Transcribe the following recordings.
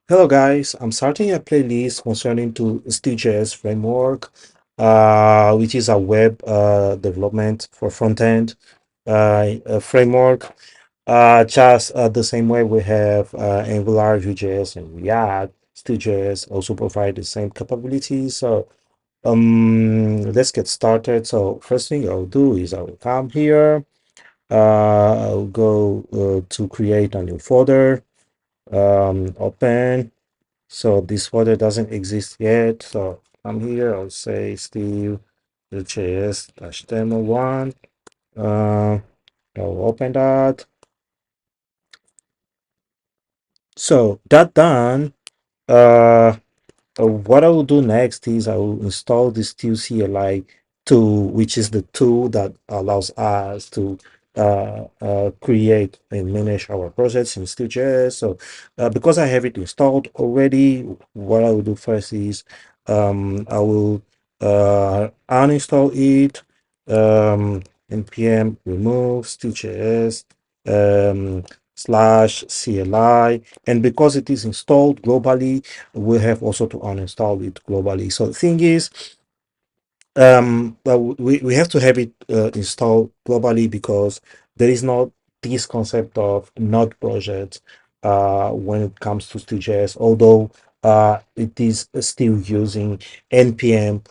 Hello guys, I'm starting a playlist concerning to Still.js framework, which is a web development for front-end framework. Just the same way we have Angular, Vue.js, and React. Still.js also provide the same capabilities. So let's get started. So first thing I'll do is I'll come here. I'll go to create a new folder. Open. So this folder doesn't exist yet. So I'm here. I'll say Still.js-demo1. I'll open that. So that done. Uh, what I will do next is I will install this Still CLI tool, which is the tool that allows us to create and manage our projects in Still.js. So because I have it installed already, what I will do first is I will uninstall it, npm remove Still.js um, /CLI, and because it is installed globally, we have also to uninstall it globally. So the thing is, we have to have it installed globally because there is not this concept of node projects when it comes to Still.js, although it is still using npm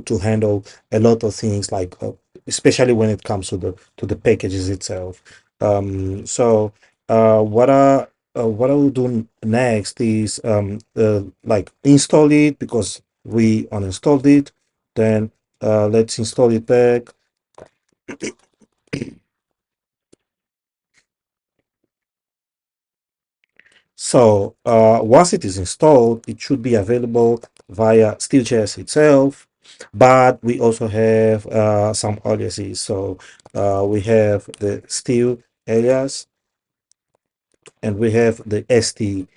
to handle a lot of things, like especially when it comes to the packages itself. So what I will do next is like install it, because we uninstalled it. Then let's install it back. So once it is installed, it should be available via Still.js itself, but we also have some aliases. So we have the Still alias and we have the ST.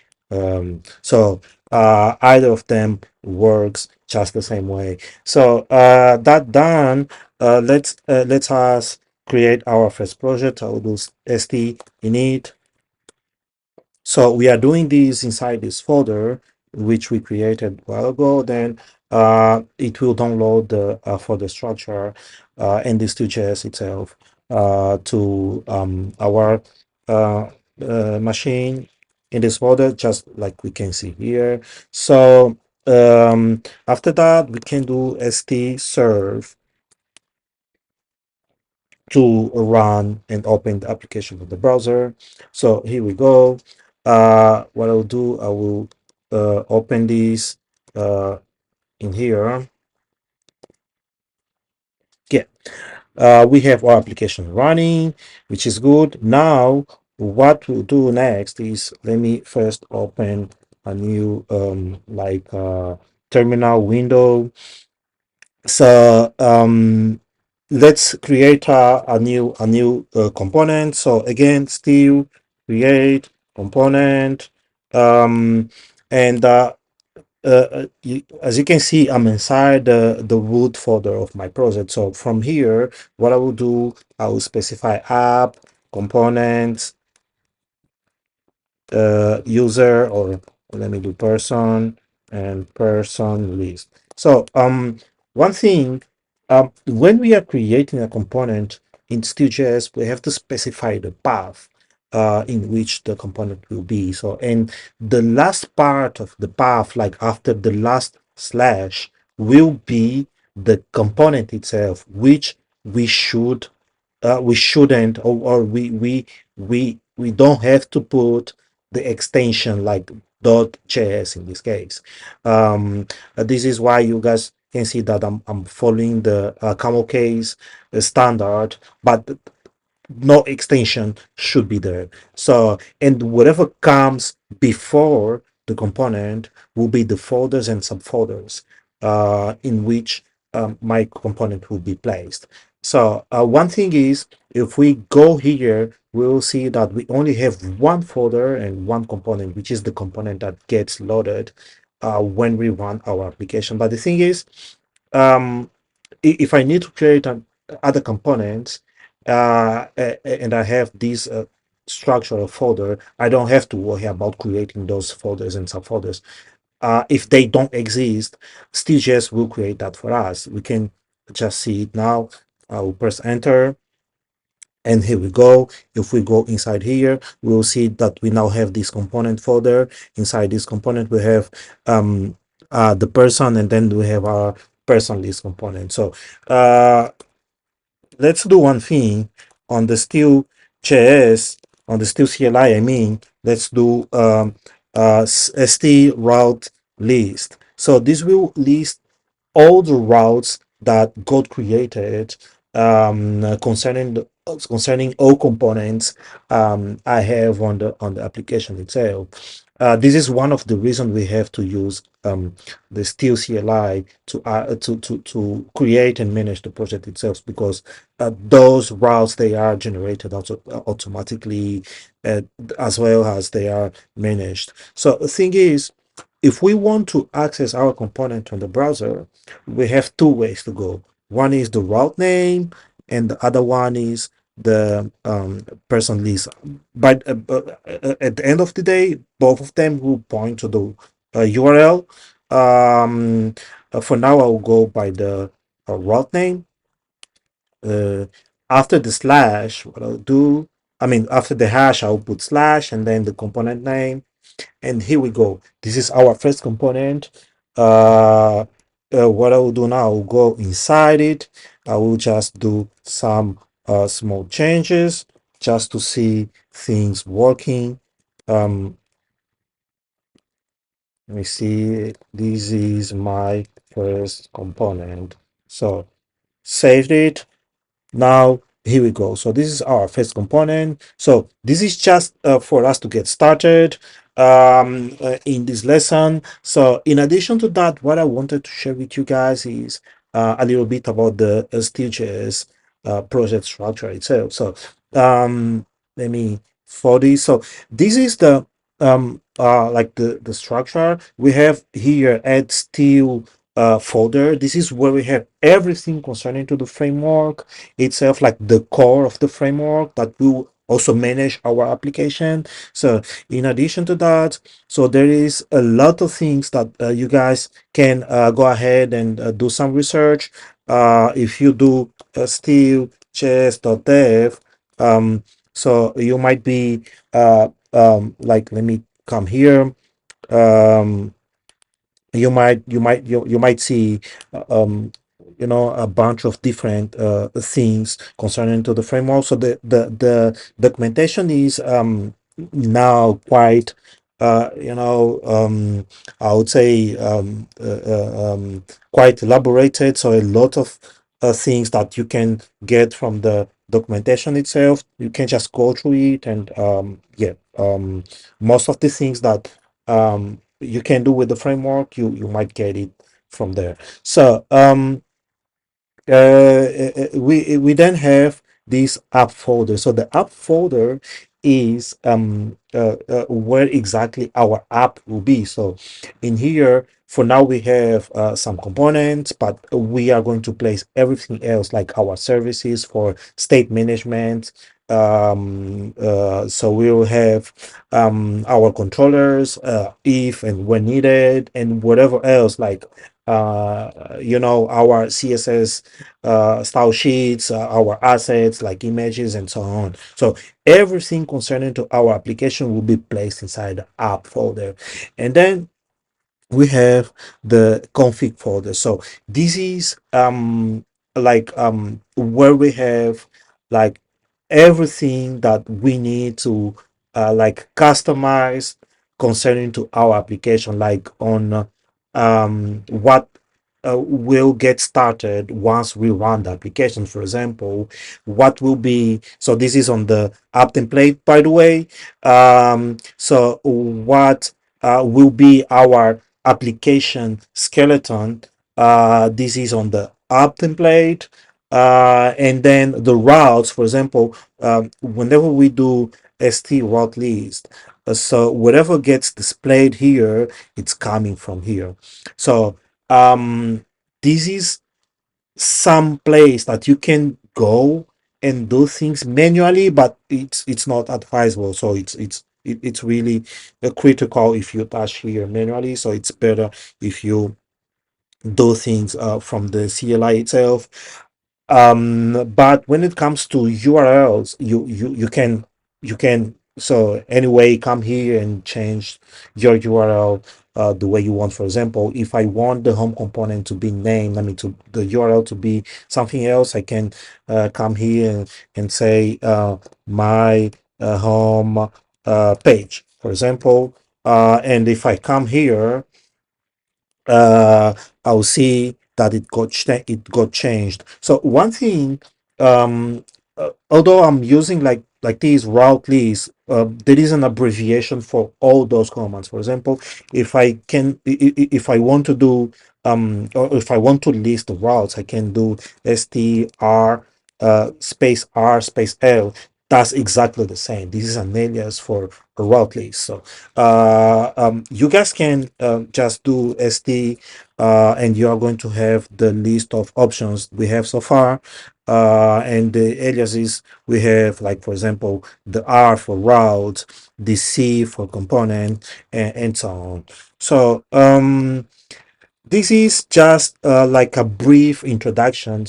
So either of them works just the same way. So that done, let's us create our first project. I will do ST init. So we are doing this inside this folder, which we created a while ago. Then it will download the folder structure and the Still.js itself to our uh, machine in this folder, just like we can see here. So after that, we can do st serve to run and open the application of the browser. So here we go. What I'll do, I will open this in here. Yeah, we have our application running, which is good. Now, what we'll do next is, let me first open a new terminal window. So let's create a new component. So again, still create component, and as you can see, I'm inside the root folder of my project. So from here, what I will do, I will specify app components, user, or let me do person and person list. So one thing, when we are creating a component in Still.js, we have to specify the path in which the component will be. So, and the last part of the path, like after the last slash, will be the component itself, which we shouldn't, or we don't have to put the extension like .js in this case. This is why you guys can see that I'm following the camel case standard, but no extension should be there. So, and whatever comes before the component will be the folders and subfolders in which my component will be placed. So one thing is, if we go here, we'll see that we only have one folder and one component, which is the component that gets loaded when we run our application. But the thing is, um, if I need to create other components, and I have these. structure a folder, I don't have to worry about creating those folders and subfolders. If they don't exist, Still.js will create that for us. We can just see it now. I will press enter, and here we go. If we go inside here, we'll see that we now have this component folder. Inside this component, we have the person, and then we have our person list component. So let's do one thing on the Still.js, on the Still CLI. I mean, let's do st route list. So this will list all the routes that got created concerning all components I have on the application itself. This is one of the reasons we have to use the Still CLI to create and manage the project itself, because those routes, they are generated also automatically, uh, as well as they are managed. So the thing is, if we want to access our component on the browser, we have two ways to go. One is the route name, and the other one is the person list. But at the end of the day, both of them will point to the URL. For now, I will go by the route name. Uh, After the slash, what I'll do, I mean, after the hash, I'll put slash and then the component name. And here we go. This is our first component. What I will do now, I will go inside it. I will just do some small changes just to see things working. Let me see. This is my first component. So saved it. Now, here we go. So this is our first component. So this is just for us to get started in this lesson. So in addition to that, what I wanted to share with you guys is a little bit about the Still.js project structure itself. So let me, for this. So this is the like the structure we have here at Still folder. This is where we have everything concerning to the framework itself, like the core of the framework that will also manage our application. So in addition to that, so there is a lot of things that you guys can go ahead and do some research. If you do still.js.dev, so you might be like, let me come here. um you might see uh, um a bunch of different things concerning to the framework. So the documentation is now quite I would say quite elaborated. So a lot of things that you can get from the documentation itself, you can just go through it, and most of the things that you can do with the framework, you might get it from there. So we then have this app folder. So the app folder is where exactly our app will be. So in here, for now, we have some components, but we are going to place everything else, like our services for state management. So we will have our controllers, if and when needed, and whatever else, like our CSS style sheets, our assets like images, and so on. So everything concerning to our application will be placed inside the app folder. And then we have the config folder. So this is where we have like everything that we need to like customize concerning to our application, like on what will get started once we run the application. For example, what will be, so this is on the app template, by the way. So what will be our application skeleton? This is on the app template. And then the routes, for example, whenever we do st route list, so whatever gets displayed here, it's coming from here. So this is some place that you can go and do things manually, but it's not advisable. So it's really critical if you touch here manually. So it's better if you do things from the CLI itself. But when it comes to URLs, you can so anyway come here and change your URL the way you want. For example, if I want the home component to be named, I mean to the URL to be something else, I can come here and say my home page, for example. And if I come here, uh, I'll see that it got changed. So one thing, although I'm using like these route lists, there is an abbreviation for all those commands. For example, if I want to do or if I want to list the routes, I can do str space r space l. That's exactly the same. This is an alias for a route list. So you guys can just do st and you are going to have the list of options we have so far, and the aliases we have, like for example the r for route, the c for component, and so on. So this is just like a brief introduction,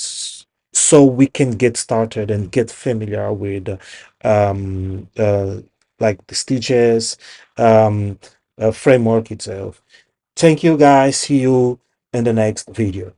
so we can get started and get familiar with like the Still.js framework itself. Thank you guys. See you in the next video.